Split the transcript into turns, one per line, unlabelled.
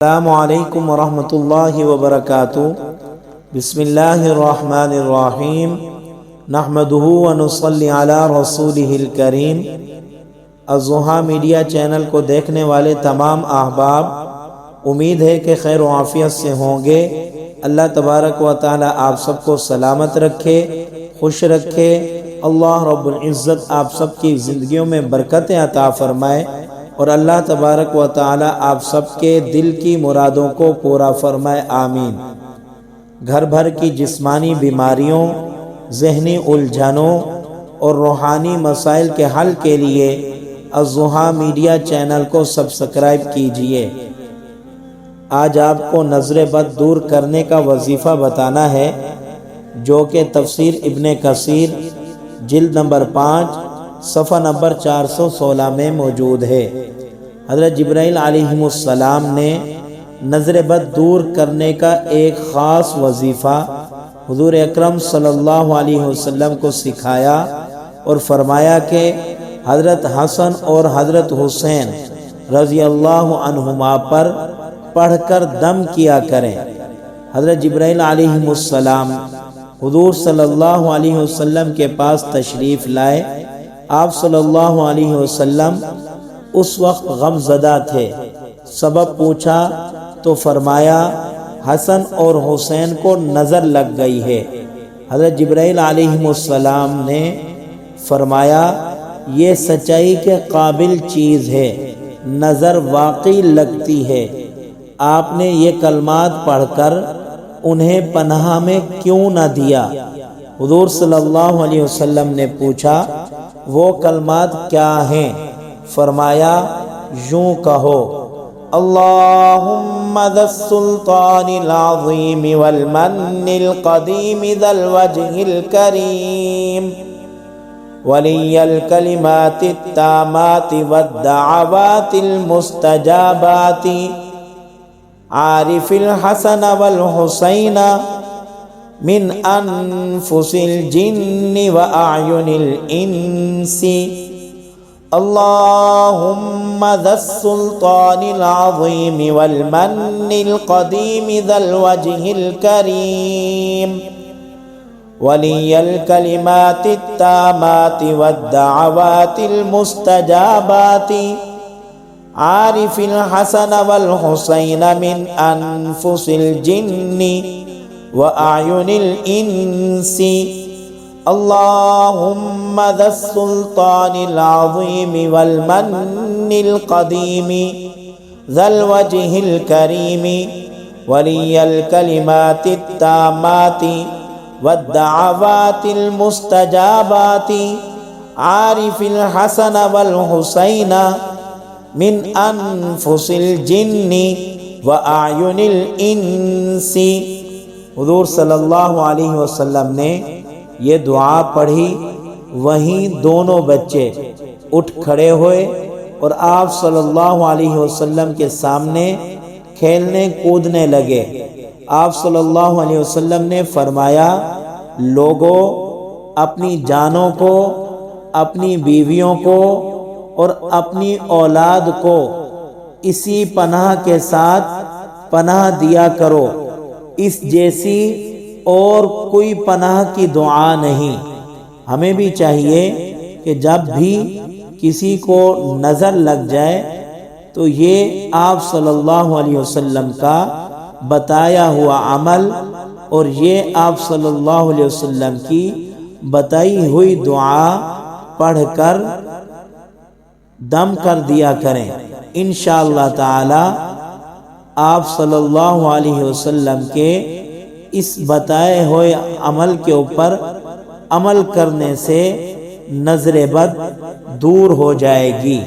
السلام علیکم ورحمۃ اللہ وبرکاتہ۔ بسم اللہ الرحمن الرحیم، نحمدہ ونصلی علی رسولہ الکریم۔ الضحیٰ میڈیا چینل کو دیکھنے والے تمام احباب امید ہے کہ خیر و عافیت سے ہوں گے۔ اللہ تبارک و تعالی آپ سب کو سلامت رکھے، خوش رکھے۔ اللہ رب العزت آپ سب کی زندگیوں میں برکتیں عطا فرمائے، اور اللہ تبارک و تعالی آپ سب کے دل کی مرادوں کو پورا فرمائے، آمین۔ گھر بھر کی جسمانی بیماریوں، ذہنی الجھنوں اور روحانی مسائل کے حل کے لیے الضحیٰ میڈیا چینل کو سبسکرائب کیجئے۔ آج آپ کو نظر بد دور کرنے کا وظیفہ بتانا ہے، جو کہ تفسیر ابن کثیر جلد نمبر 5 صفحہ نمبر 416 میں موجود ہے۔ حضرت جبرائیل علیہ السلام نے نظر بد دور کرنے کا ایک خاص وظیفہ حضور اکرم صلی اللہ علیہ وسلم کو سکھایا اور فرمایا کہ حضرت حسن اور حضرت حسین رضی اللہ عنہما پر پڑھ کر دم کیا کریں۔ حضرت جبرائیل علیہ السلام حضور صلی اللہ علیہ وسلم کے پاس تشریف لائے۔ آپ صلی اللہ علیہ وسلم اس وقت غم زدہ تھے۔ سبب پوچھا تو فرمایا حسن اور حسین کو نظر لگ گئی ہے۔ حضرت جبرائیل علیہ السلام نے فرمایا یہ سچائی کے قابل چیز ہے، نظر واقعی لگتی ہے۔ آپ نے یہ کلمات پڑھ کر انہیں پناہ میں کیوں نہ دیا؟ حضور صلی اللہ علیہ وسلم نے پوچھا وہ کلمات کیا ہیں؟ فرمایا یوں کہو، اللہم ذا السلطان العظیم والمن القدیم ذا الوجہ الکریم ولی الکلمات التامات والدعوات المستجابات عارف الحسن والحسین من انفس الجن واعین الانس اللہم ذا السلطان العظیم والمن القدیم ذا الوجہ الکریم ولی الکلمات التامات والدعوات المستجابات عارف الحسن والحسین من انفس الجن واعین الانس اللہم ذا السلطان العظیم والمن القدیم ذا الوجہ الکریم ولی الکلمات التامات والدعوات المستجابات عارف الحسن والحسین من انفس الجن واعین الانس۔ حضور صلی اللہ علیہ وسلم نے یہ دعا پڑھی، وہیں دونوں بچے اٹھ کھڑے ہوئے اور آپ صلی اللہ علیہ وسلم کے سامنے کھیلنے کودنے لگے۔ آپ صلی اللہ علیہ وسلم نے فرمایا لوگوں، اپنی جانوں کو، اپنی بیویوں کو اور اپنی اولاد کو اسی پناہ کے ساتھ پناہ دیا کرو، اس جیسی اور کوئی پناہ کی دعا نہیں۔ ہمیں بھی چاہیے کہ جب بھی کسی کو نظر لگ جائے تو یہ آپ صلی اللہ علیہ وسلم کا بتایا ہوا عمل اور یہ آپ صلی اللہ علیہ وسلم کی بتائی ہوئی دعا پڑھ کر دم کر دیا کریں۔ انشاءاللہ تعالی آپ صلی اللہ علیہ وسلم کے اس بتائے ہوئے عمل کے اوپر عمل کرنے سے نظر بد دور ہو جائے گی۔